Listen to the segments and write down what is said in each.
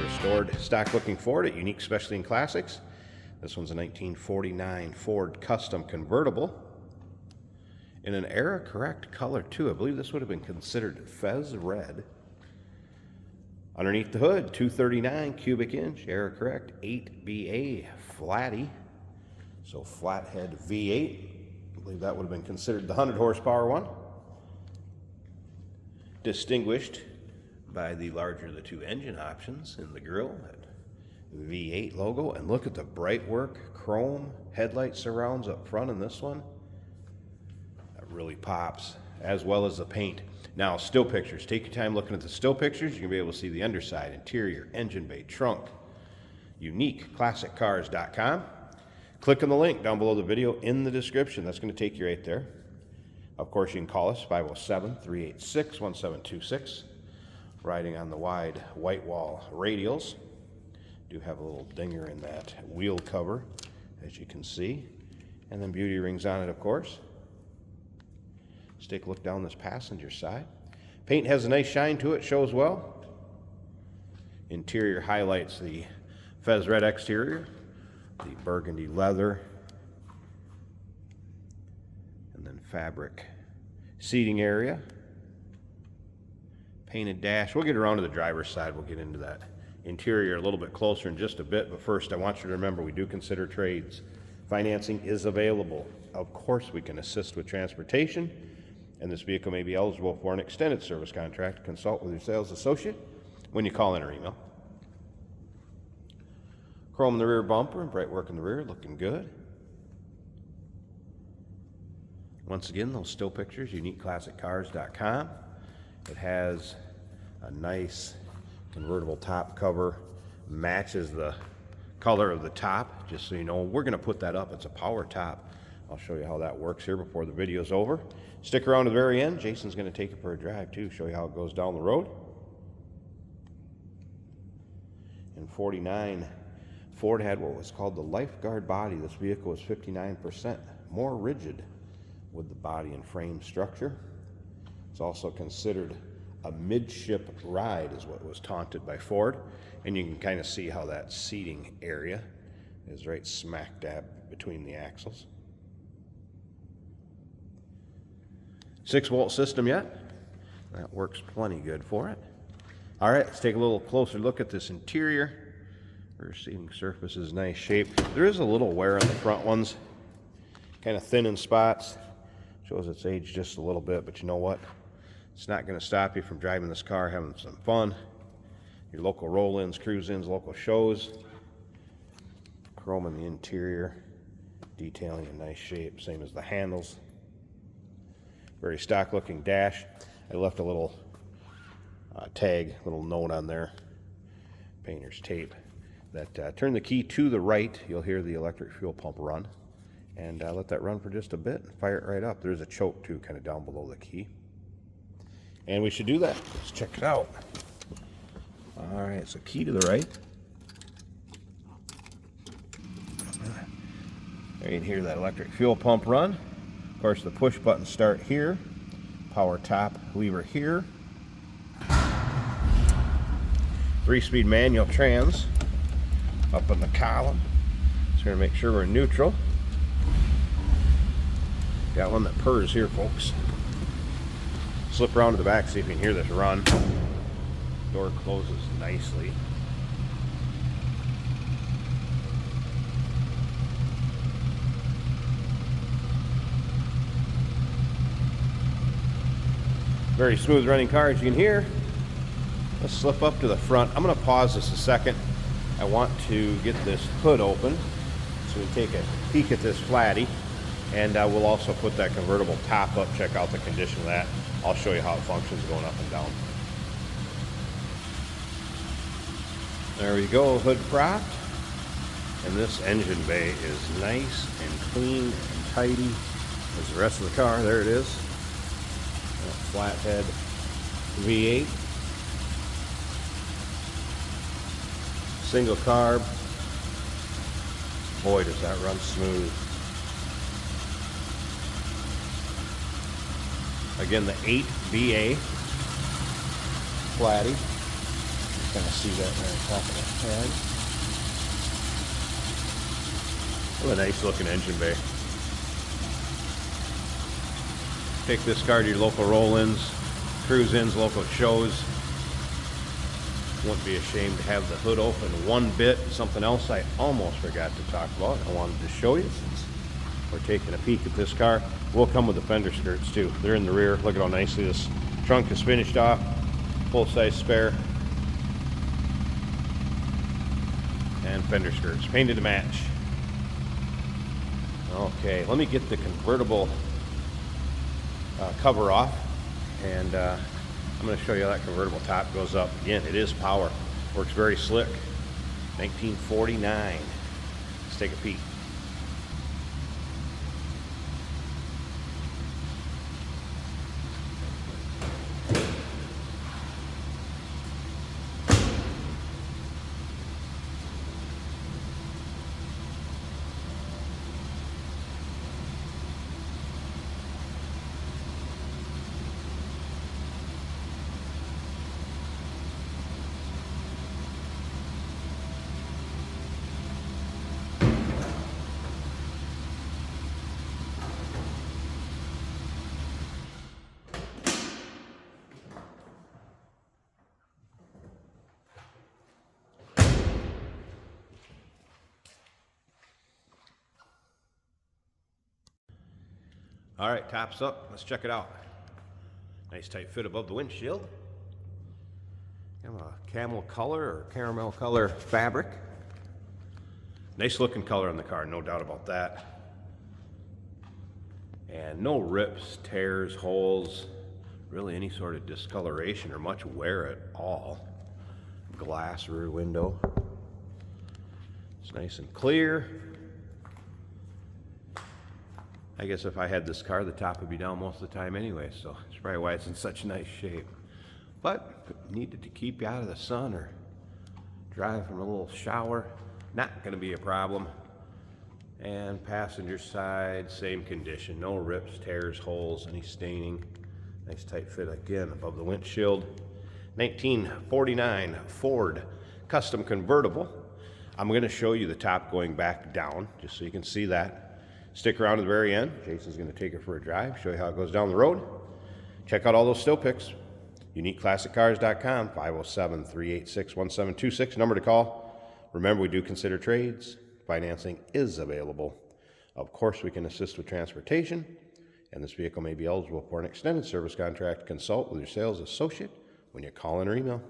restored stock-looking Ford at Unique Specialty and Classics. This one's a 1949 Ford Custom Convertible in an era-correct color, too. I believe this would have been considered Fez red. Underneath the hood, 239 cubic inch, era-correct, 8BA flatty. So flathead V8. I believe that would have been considered the 100 horsepower one. Distinguished by the larger of the two engine options in the grille, that V8 logo. And look at the bright work chrome headlight surrounds up front in this one. That really pops, as well as the paint. Now, still pictures. Take your time looking at the still pictures. You can be able to see the underside, interior, engine bay, trunk. UniqueClassicCars.com. Click on the link down below the video in the description. That's going to take you right there. Of course, you can call us, 507-386-1726. Riding on the wide white wall radials. Do have a little dinger in that wheel cover, as you can see. And then beauty rings on it, of course. Let's take a look down this passenger side. Paint has a nice shine to it, shows well. Interior highlights the Fez red exterior, the burgundy leather, and then fabric seating area. Painted dash. We'll get around to the driver's side. We'll get into that interior a little bit closer in just a bit, but first I want you to remember we do consider trades. Financing is available. Of course, we can assist with transportation, and this vehicle may be eligible for an extended service contract. Consult with your sales associate when you call in or email. Chrome in the rear bumper and bright work in the rear, looking good. Once again, those still pictures, UniqueClassicCars.com. It has a nice convertible top cover, matches the color of the top, just so you know. We're going to put that up. It's a power top. I'll show you how that works here before the video's over. Stick around to the very end. Jason's going to take it for a drive too, show you how it goes down the road. In 49, Ford had what was called the lifeguard body. This vehicle was 59% more rigid with the body and frame structure. It's also considered a midship ride, is what was taunted by Ford. And you can kind of see how that seating area is right smack dab between the axles. 6-volt system yet. That works plenty good for it. All right, let's take a little closer look at this interior. Rear seating surface is nice shape. There is a little wear on the front ones, kind of thin in spots. Shows its age just a little bit, but you know what? It's not going to stop you from driving this car, having some fun. Your local roll-ins, cruise-ins, local shows. Chrome in the interior, detailing in nice shape, same as the handles. Very stock-looking dash. I left a little tag, little note on there, painter's tape, that turn the key to the right, you'll hear the electric fuel pump run. And let that run for just a bit, fire it right up. There's a choke too, kind of down below the key. And we should do that. Let's check it out. All right, so key to the right. There you can hear that electric fuel pump run. Of course, the push button start here. Power top lever here. 3-speed manual trans up in the column. Just gonna make sure we're neutral. Got one that purrs here, folks. Slip around to the back, see if you can hear this run. Door closes nicely. Very smooth running car, as you can hear. Let's slip up to the front. I'm going to pause this a second. I want to get this hood open so we take a peek at this flatty. And we'll also put that convertible top up, check out the condition of that. I'll show you how it functions going up and down. There we go, hood propped. And this engine bay is nice and clean and tidy as the rest of the car. There it is. That flathead V8. Single carb. Boy, does that run smooth. Again, the 8BA Flatty. kind of see that right on top of the head. What a nice looking engine bay. Take this car to your local roll-ins, cruise-ins, local shows. Wouldn't be ashamed to have the hood open one bit. Something else I almost forgot to talk about. I wanted to show you since we're taking a peek at this car. Will come with the fender skirts too. They're in the rear. Look at how nicely this trunk is finished off. Full-size spare. And fender skirts, painted to match. Okay, let me get the convertible cover off, and I'm going to show you how that convertible top goes up. Again, it is power. Works very slick. 1949. Let's take a peek. All right, top's up. Let's check it out. Nice tight fit above the windshield. Kind of a camel color or caramel color fabric. Nice looking color on the car, no doubt about that. And no rips, tears, holes, really any sort of discoloration or much wear at all. Glass rear window. It's nice and clear. I guess if I had this car, the top would be down most of the time anyway, so that's probably why it's in such nice shape. But if it needed to keep you out of the sun or drive from a little shower, not going to be a problem. And passenger side, same condition. No rips, tears, holes, any staining. Nice tight fit again above the windshield. 1949 Ford custom convertible. I'm going to show you the top going back down, just so you can see that. Stick around to the very end. Jason's going to take it for a drive, show you how it goes down the road. Check out all those still pics. UniqueClassicCars.com, 507-386-1726, number to call. Remember, we do consider trades. Financing is available. Of course, we can assist with transportation, and this vehicle may be eligible for an extended service contract. Consult with your sales associate when you call in or email.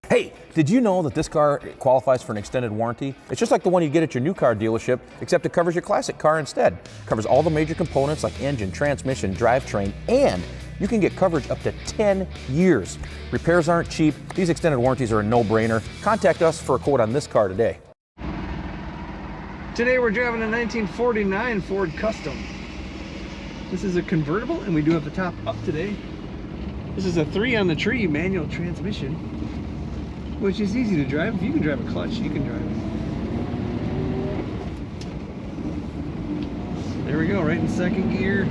Hey, did you know that this car qualifies for an extended warranty? It's just like the one you get at your new car dealership, except it covers your classic car instead. It covers all the major components like engine, transmission, drivetrain, and you can get coverage up to 10 years. Repairs aren't cheap. These extended warranties are a no-brainer. Contact us for a quote on this car today. Today we're driving a 1949 Ford Custom. This is a convertible, and we do have the top up today. This is a 3 on the tree manual transmission, which is easy to drive. If you can drive a clutch, you can drive it. There we go, right in second gear.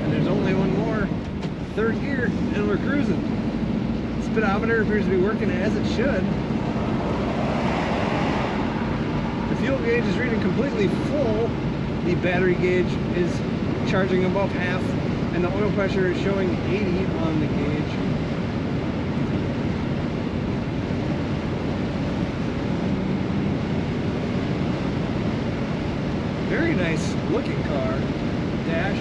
And there's only one more, third gear, and we're cruising. Speedometer appears to be working as it should. The fuel gauge is reading completely full. The battery gauge is charging above half, and the oil pressure is showing 80 on the gauge. Very nice looking car. Dash,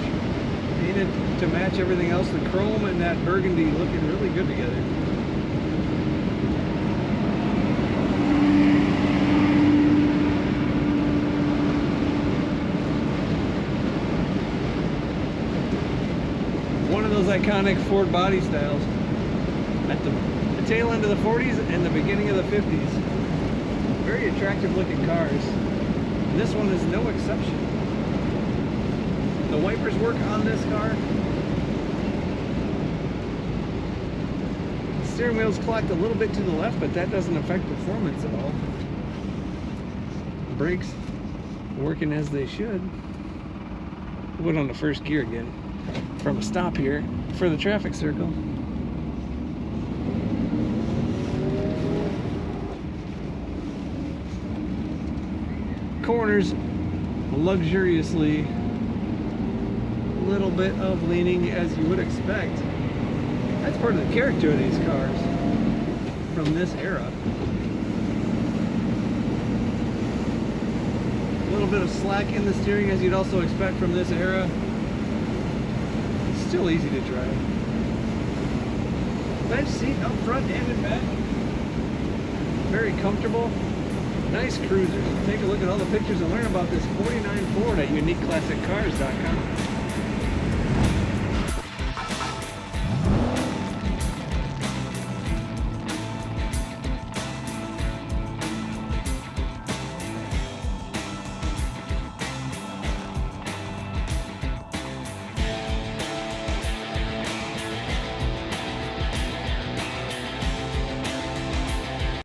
Painted to match everything else. The chrome and that burgundy looking really good together. One of those iconic Ford body styles. At the tail end of the 40s and the beginning of the 50s. Very attractive looking cars. And this one is no exception. The wipers work on this car. The steering wheel's clocked a little bit to the left, but that doesn't affect performance at all. The brakes working as they should. Put on the first gear again from a stop here for the traffic circle. Corners luxuriously, a little bit of leaning as you would expect. That's part of the character of these cars from this era. A little bit of slack in the steering as you'd also expect from this era. Still easy to drive. Bench seat up front and in back. Very comfortable. Nice cruiser. Take a look at all the pictures and learn about this 49 Ford at uniqueclassiccars.com.